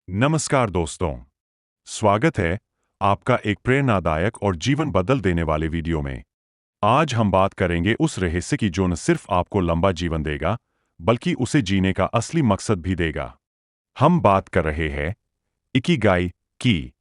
नमस्कार दोस्तों, स्वागत है आपका एक प्रेरणादायक और जीवन बदल देने वाले वीडियो में। आज हम बात करेंगे उस रहस्य की जो न सिर्फ आपको लंबा जीवन देगा, बल्कि उसे जीने का असली मकसद भी देगा। हम बात कर रहे हैं इकिगाई की।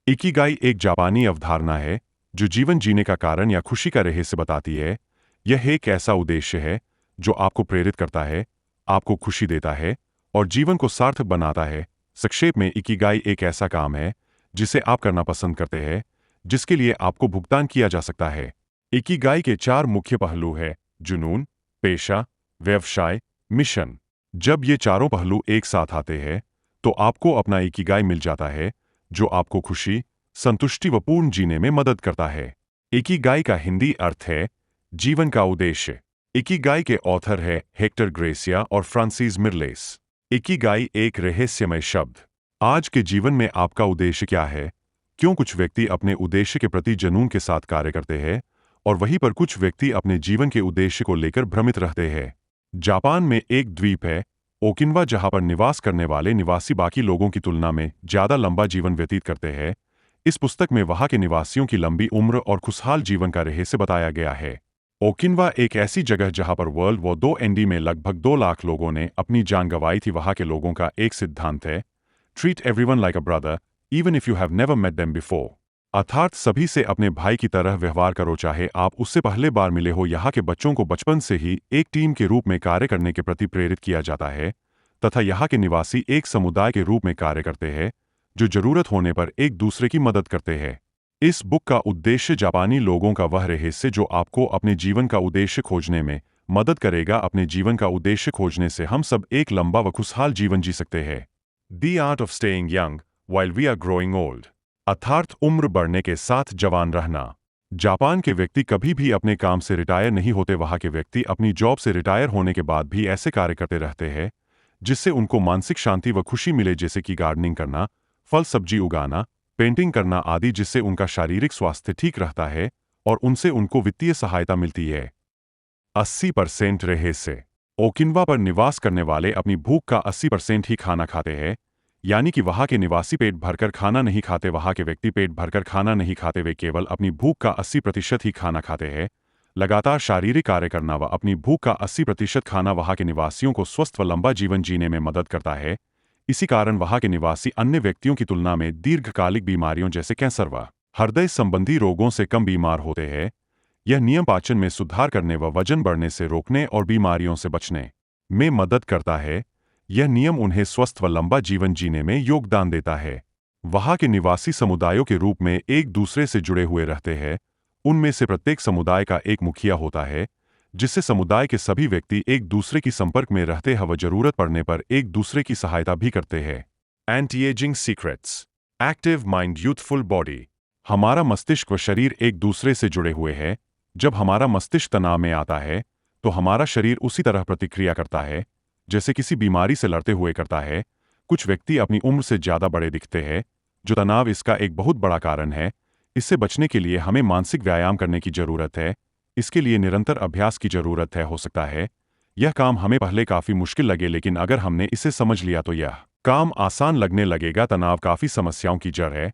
इकिगाई एक जापानी अवधारणा है जो जीवन जीने का कारण या खुशी का रहस्य बताती है। यह एक ऐसा उद्देश्य है जो आपको प्रेरित करता है, आपको खुशी देता है और जीवन को सार्थक बनाता है। संक्षेप में, इकिगाई एक ऐसा काम है जिसे आप करना पसंद करते हैं, जिसके लिए आपको भुगतान किया जा सकता है। इकिगाई के चार मुख्य पहलू हैं: जुनून, पेशा, व्यवसाय, मिशन। जब ये चारों पहलू एक साथ आते हैं तो आपको अपना इकिगाई मिल जाता है, जो आपको खुशी, संतुष्टि व पूर्ण जीने में मदद करता है। इकिगाई का हिंदी अर्थ है जीवन का उद्देश्य। इकिगाई के ऑथर है हेक्टर ग्रेसिया और फ्रांसिस मिरलेस। इकिगाई एक रहस्यमय शब्द। आज के जीवन में आपका उद्देश्य क्या है? क्यों कुछ व्यक्ति अपने उद्देश्य के प्रति जुनून के साथ कार्य करते हैं और वहीं पर कुछ व्यक्ति अपने जीवन के उद्देश्य को लेकर भ्रमित रहते हैं? जापान में एक द्वीप है ओकिनावा, जहां पर निवास करने वाले निवासी बाकी लोगों की तुलना में ज्यादा लंबा जीवन व्यतीत करते हैं। इस पुस्तक में वहां के निवासियों की लंबी उम्र और खुशहाल जीवन का रहस्य बताया गया है। ओकिनावा एक ऐसी जगह जहां पर वर्ल्ड वॉर 2 एनडी में लगभग 2 लाख लोगों ने अपनी जान गंवाई थी। वहां के लोगों का एक सिद्धांत है, treat everyone like a brother even if you have never met them before. अर्थात सभी से अपने भाई की तरह व्यवहार करो, चाहे आप उससे पहले बार मिले हो। यहाँ के बच्चों को बचपन से ही एक टीम के रूप में कार्य करने के प्रति प्रेरित किया जाता है तथा यहाँ के निवासी एक समुदाय के रूप में कार्य करते हैं जो जरूरत होने पर एक दूसरे की मदद करते हैं। इस बुक का उद्देश्य जापानी लोगों का वह रहस्य जो आपको अपने जीवन का उद्देश्य खोजने में मदद करेगा। अपने जीवन का उद्देश्य खोजने से हम सब एक लंबा व खुशहाल जीवन जी सकते हैं। The art of staying young while we are growing old, अर्थात उम्र बढ़ने के साथ जवान रहना। जापान के व्यक्ति कभी भी अपने काम से रिटायर नहीं होते। वहां के व्यक्ति अपनी जॉब से रिटायर होने के बाद भी ऐसे कार्य करते रहते हैं जिससे उनको मानसिक शांति व खुशी मिले, जैसे कि गार्डनिंग करना, फल सब्जी उगाना, पेंटिंग करना आदि, जिससे उनका शारीरिक स्वास्थ्य ठीक रहता है और उनसे उनको वित्तीय सहायता मिलती है। 80% रहस्य। ओकिनावा पर निवास करने वाले अपनी भूख का 80% ही खाना खाते हैं, यानी कि वहां के निवासी पेट भरकर खाना नहीं खाते। वहां के व्यक्ति पेट भरकर खाना नहीं खाते, वे केवल अपनी भूख का 80% ही खाना खाते हैं। लगातार शारीरिक कार्य करना व अपनी भूख का 80% खाना वहां के निवासियों को स्वस्थ व लंबा जीवन जीने में मदद करता है। इसी कारण वहां के निवासी अन्य व्यक्तियों की तुलना में दीर्घकालिक बीमारियों जैसे कैंसर व हृदय संबंधी रोगों से कम बीमार होते हैं। यह नियम पाचन में सुधार करने व वजन बढ़ने से रोकने और बीमारियों से बचने में मदद करता है। यह नियम उन्हें स्वस्थ व लंबा जीवन जीने में योगदान देता है। वहां के निवासी समुदायों के रूप में एक दूसरे से जुड़े हुए रहते हैं। उनमें से प्रत्येक समुदाय का एक मुखिया होता है, जिससे समुदाय के सभी व्यक्ति एक दूसरे की संपर्क में रहते हैं व जरूरत पड़ने पर एक दूसरे की सहायता भी करते हैं। Anti ageing secrets. Active mind, youthful body. हमारा मस्तिष्क व शरीर एक दूसरे से जुड़े हुए हैं। जब हमारा मस्तिष्क तनाव में आता है तो हमारा शरीर उसी तरह प्रतिक्रिया करता है जैसे किसी बीमारी से लड़ते हुए करता है। कुछ व्यक्ति अपनी उम्र से ज्यादा बड़े दिखते हैं, जो तनाव इसका एक बहुत बड़ा कारण है। इससे बचने के लिए हमें मानसिक व्यायाम करने की जरूरत है। इसके लिए निरंतर अभ्यास की जरूरत है। हो सकता है यह काम हमें पहले काफी मुश्किल लगे, लेकिन अगर हमने इसे समझ लिया तो यह काम आसान लगने लगेगा। तनाव काफी समस्याओं की जड़ है।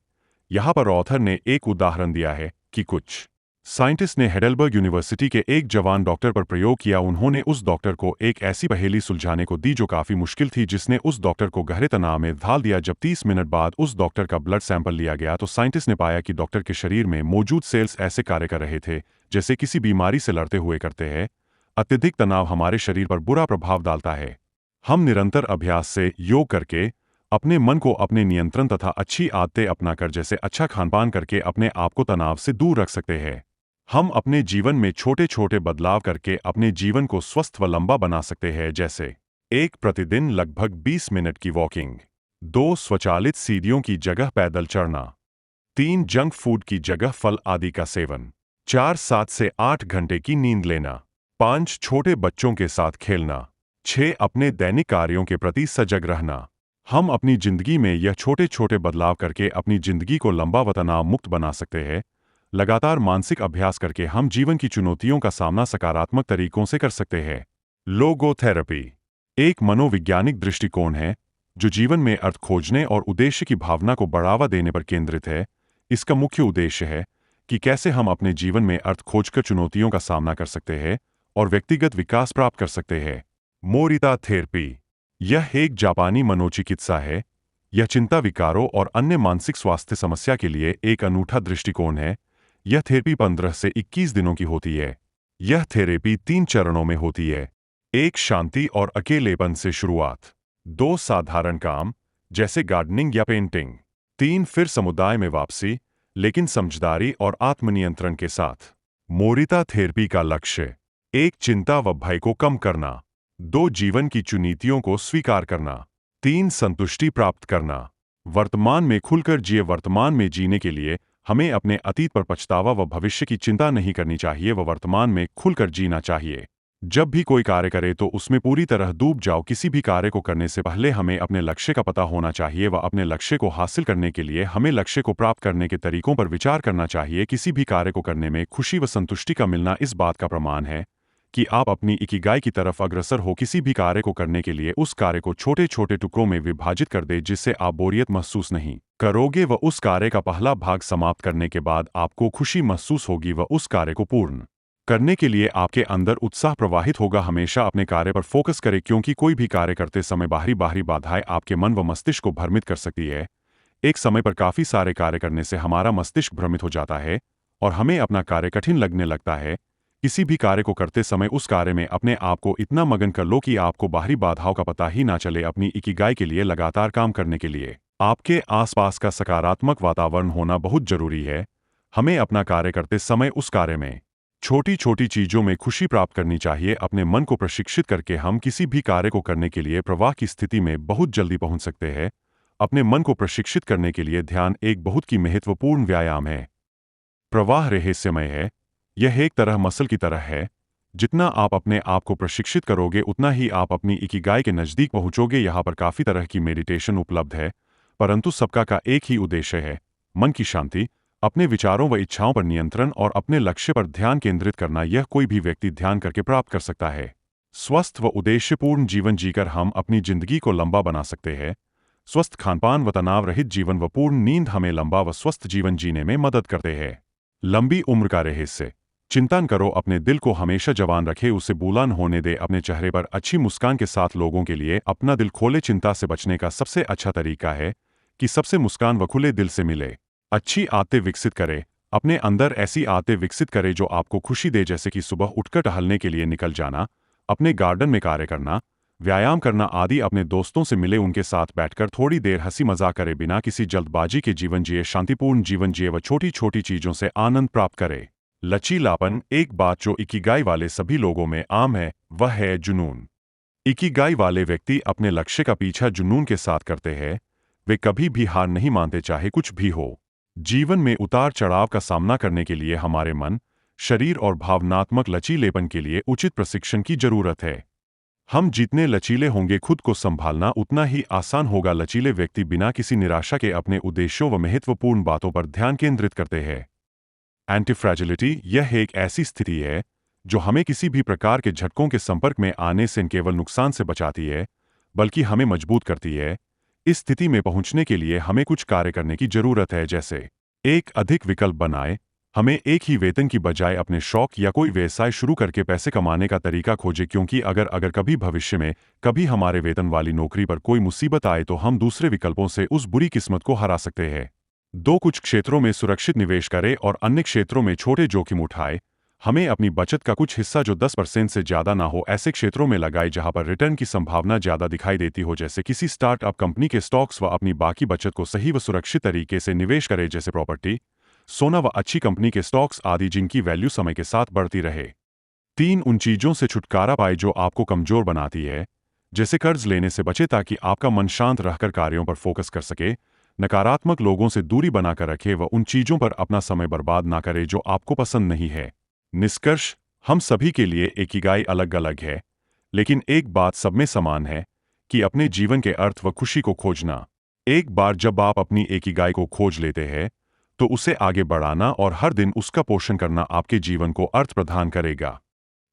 यहाँ पर ऑथर ने एक उदाहरण दिया है कि कुछ साइंटिस्ट ने हेडेलबर्ग यूनिवर्सिटी के एक जवान डॉक्टर पर प्रयोग किया। उन्होंने उस डॉक्टर को एक ऐसी पहेली सुलझाने को दी जो काफी मुश्किल थी, जिसने उस डॉक्टर को गहरे तनाव में ढाल दिया। जब 30 मिनट बाद उस डॉक्टर का ब्लड सैंपल लिया गया तो साइंटिस्ट ने पाया कि डॉक्टर के शरीर में मौजूद सेल्स ऐसे कार्य कर रहे थे जैसे किसी बीमारी से लड़ते हुए करते हैं। अत्यधिक तनाव हमारे शरीर पर बुरा प्रभाव डालता है। हम निरंतर अभ्यास से, योग करके, अपने मन को अपने नियंत्रण तथा अच्छी आदतें अपनाकर, जैसे अच्छा खानपान करके, अपने आप को तनाव से दूर रख सकते हैं। हम अपने जीवन में छोटे छोटे बदलाव करके अपने जीवन को स्वस्थ व लंबा बना सकते हैं, जैसे 1 प्रतिदिन लगभग 20 मिनट की वॉकिंग, 2 स्वचालित सीढ़ियों की जगह पैदल चढ़ना, 3 जंक फूड की जगह फल आदि का सेवन, 4 7 से 8 घंटे की नींद लेना, 5 छोटे बच्चों के साथ खेलना, 6 अपने दैनिक कार्यों के प्रति सजग रहना। हम अपनी जिंदगी में यह छोटे छोटे बदलाव करके अपनी जिंदगी को लंबा व तनाव मुक्त बना सकते हैं। लगातार मानसिक अभ्यास करके हम जीवन की चुनौतियों का सामना सकारात्मक तरीकों से कर सकते हैं। लोगोथेरेपी एक मनोवैज्ञानिक दृष्टिकोण है जो जीवन में अर्थ खोजने और उद्देश्य की भावना को बढ़ावा देने पर केंद्रित है। इसका मुख्य उद्देश्य है कि कैसे हम अपने जीवन में अर्थ खोजकर चुनौतियों का सामना कर सकते हैं और व्यक्तिगत विकास प्राप्त कर सकते हैं। मोरिता थेरेपी यह एक जापानी मनोचिकित्सा है। यह चिंता, विकारों और अन्य मानसिक स्वास्थ्य समस्या के लिए एक अनूठा दृष्टिकोण है। यह थेरेपी 15 से 21 दिनों की होती है। यह थेरेपी 3 चरणों में होती है। 1 शांति और अकेलेपन से शुरुआत। 2 साधारण काम जैसे गार्डनिंग या पेंटिंग। 3 फिर समुदाय में वापसी, लेकिन समझदारी और आत्मनियंत्रण के साथ। मोरिता थेरेपी का लक्ष्य 1 चिंता व भय को कम करना। 2 जीवन की चुनौतियों को स्वीकार करना। 3 संतुष्टि प्राप्त करना। वर्तमान में खुलकर जिए। वर्तमान में जीने के लिए हमें अपने अतीत पर पछतावा व भविष्य की चिंता नहीं करनी चाहिए व वर्तमान में खुलकर जीना चाहिए। जब भी कोई कार्य करे तो उसमें पूरी तरह डूब जाओ। किसी भी कार्य को करने से पहले हमें अपने लक्ष्य का पता होना चाहिए व अपने लक्ष्य को हासिल करने के लिए हमें लक्ष्य को प्राप्त करने के तरीकों पर विचार करना चाहिए। किसी भी कार्य को करने में खुशी व संतुष्टि का मिलना इस बात का प्रमाण है कि आप अपनी इकिगाई की तरफ अग्रसर हो। किसी भी कार्य को करने के लिए उस कार्य को छोटे छोटे टुकड़ों में विभाजित कर दे, जिससे आप बोरियत महसूस नहीं करोगे व उस कार्य का पहला भाग समाप्त करने के बाद आपको खुशी महसूस होगी व उस कार्य को पूर्ण करने के लिए आपके अंदर उत्साह प्रवाहित होगा। हमेशा अपने कार्य पर फोकस करें, क्योंकि कोई भी कार्य करते समय बाहरी बाधाएं आपके मन व मस्तिष्क को भ्रमित कर सकती है। एक समय पर काफी सारे कार्य करने से हमारा मस्तिष्क भ्रमित हो जाता है और हमें अपना कार्य कठिन लगने लगता है। किसी भी कार्य को करते समय उस कार्य में अपने आप को इतना मगन कर लो कि आपको बाहरी बाधाओं का पता ही ना चले। अपनी इकिगाई के लिए लगातार काम करने के लिए आपके आसपास का सकारात्मक वातावरण होना बहुत जरूरी है। हमें अपना कार्य करते समय उस कार्य में छोटी छोटी चीजों में खुशी प्राप्त करनी चाहिए। अपने मन को प्रशिक्षित करके हम किसी भी कार्य को करने के लिए प्रवाह की स्थिति में बहुत जल्दी पहुंच सकते हैं। अपने मन को प्रशिक्षित करने के लिए ध्यान एक बहुत ही महत्वपूर्ण व्यायाम है। प्रवाह रहस्यमय है। यह एक तरह मसल की तरह है। जितना आप अपने आप को प्रशिक्षित करोगे उतना ही आप अपनी इकिगाई के नजदीक पहुंचोगे। यहाँ पर काफी तरह की मेडिटेशन उपलब्ध है, परंतु सबका का एक ही उद्देश्य है: मन की शांति, अपने विचारों व इच्छाओं पर नियंत्रण और अपने लक्ष्य पर ध्यान केंद्रित करना। यह कोई भी व्यक्ति ध्यान करके प्राप्त कर सकता है। स्वस्थ व उद्देश्यपूर्ण जीवन जीकर हम अपनी जिंदगी को लंबा बना सकते हैं। स्वस्थ खानपान व तनाव रहित जीवन व पूर्ण नींद हमें लंबा व स्वस्थ जीवन जीने में मदद करते हैं। लंबी उम्र का रहस्य। चिंतन करो, अपने दिल को हमेशा जवान रखे, उसे बूला न होने दे। अपने चेहरे पर अच्छी मुस्कान के साथ लोगों के लिए अपना दिल खोले। चिंता से बचने का सबसे अच्छा तरीका है कि सबसे मुस्कान व खुले दिल से मिले। अच्छी आदतें विकसित करें। अपने अंदर ऐसी आदतें विकसित करें जो आपको खुशी दे, जैसे कि सुबह उठकर टहलने के लिए निकल जाना, अपने गार्डन में कार्य करना, व्यायाम करना आदि। अपने दोस्तों से मिले, उनके साथ बैठकर थोड़ी देर हंसी मजाक करें। बिना किसी जल्दबाजी के जीवन जिए, शांतिपूर्ण जीवन जिए व छोटी छोटी चीजों से आनंद प्राप्त करें। लचीलापन। एक बात जो इकिगाई वाले सभी लोगों में आम है वह है जुनून। इकिगाई वाले व्यक्ति अपने लक्ष्य का पीछा जुनून के साथ करते हैं। वे कभी भी हार नहीं मानते, चाहे कुछ भी हो। जीवन में उतार चढ़ाव का सामना करने के लिए हमारे मन, शरीर और भावनात्मक लचीलेपन के लिए उचित प्रशिक्षण की जरूरत है। हम जितने लचीले होंगे, खुद को संभालना उतना ही आसान होगा। लचीले व्यक्ति बिना किसी निराशा के अपने उद्देश्यों व महत्वपूर्ण बातों पर ध्यान केंद्रित करते हैं। एंटीफ्रैजिलिटी। यह एक ऐसी स्थिति है जो हमें किसी भी प्रकार के झटकों के संपर्क में आने से न केवल नुकसान से बचाती है, बल्कि हमें मजबूत करती है। इस स्थिति में पहुंचने के लिए हमें कुछ कार्य करने की जरूरत है, जैसे एक अधिक विकल्प बनाएं। हमें एक ही वेतन की बजाय अपने शौक या कोई व्यवसाय शुरू करके पैसे कमाने का तरीका खोजें, क्योंकि अगर कभी भविष्य में कभी हमारे वेतन वाली नौकरी पर कोई मुसीबत आए तो हम दूसरे विकल्पों से उस बुरी किस्मत को हरा सकते हैं। 2 कुछ क्षेत्रों में सुरक्षित निवेश करें और अन्य क्षेत्रों में छोटे जोखिम उठाएं। हमें अपनी बचत का कुछ हिस्सा जो 10% से ज्यादा ना हो, ऐसे क्षेत्रों में लगाए जहां पर रिटर्न की संभावना ज्यादा दिखाई देती हो, जैसे किसी स्टार्टअप कंपनी के स्टॉक्स। व अपनी बाकी बचत को सही व सुरक्षित तरीके से निवेश करें, जैसे प्रॉपर्टी, सोना व अच्छी कंपनी के स्टॉक्स आदि, जिनकी वैल्यू समय के साथ बढ़ती रहे। 3 उन चीजों से छुटकारा पाए जो आपको कमजोर बनाती है, जैसे कर्ज लेने से बचे ताकि आपका मन शांत रहकर कार्यों पर फोकस कर सके। नकारात्मक लोगों से दूरी बनाकर रखें व उन चीजों पर अपना समय बर्बाद ना करें जो आपको पसंद नहीं है। निष्कर्ष। हम सभी के लिए इकिगाई अलग अलग है, लेकिन एक बात सब में समान है कि अपने जीवन के अर्थ व खुशी को खोजना। एक बार जब आप अपनी इकिगाई को खोज लेते हैं तो उसे आगे बढ़ाना और हर दिन उसका पोषण करना आपके जीवन को अर्थ प्रदान करेगा।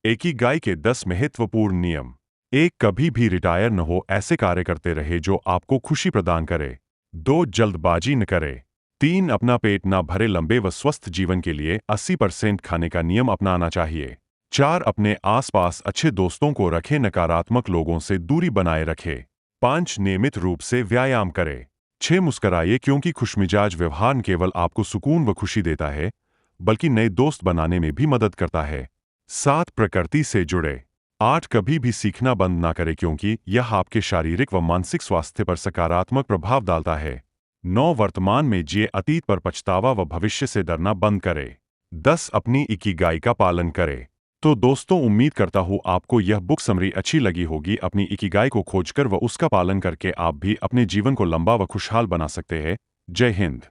इकिगाई के 10 महत्वपूर्ण नियम। 1. कभी भी रिटायर न हो, ऐसे कार्य करते रहे जो आपको खुशी प्रदान करे। 2. जल्दबाजी न करे। 3. अपना पेट ना भरे, लंबे व स्वस्थ जीवन के लिए 80% खाने का नियम अपनाना चाहिए। 4. अपने आसपास अच्छे दोस्तों को रखें, नकारात्मक लोगों से दूरी बनाए रखें। 5. नियमित रूप से व्यायाम करें। 6. मुस्कराइए, क्योंकि खुशमिजाज व्यवहार न केवल आपको सुकून व खुशी देता है, बल्कि नए दोस्त बनाने में भी मदद करता है। 7. प्रकृति से जुड़े। 8. कभी भी सीखना बंद ना करें, क्योंकि यह आपके शारीरिक व मानसिक स्वास्थ्य पर सकारात्मक प्रभाव डालता है। 9. वर्तमान में जिए, अतीत पर पछतावा व भविष्य से डरना बंद करें। 10. अपनी इकिगाई का पालन करें। तो दोस्तों, उम्मीद करता हूँ आपको यह बुक समरी अच्छी लगी होगी। अपनी इकिगाई को खोजकर व उसका पालन करके आप भी अपने जीवन को लंबा व खुशहाल बना सकते हैं। जय हिंद।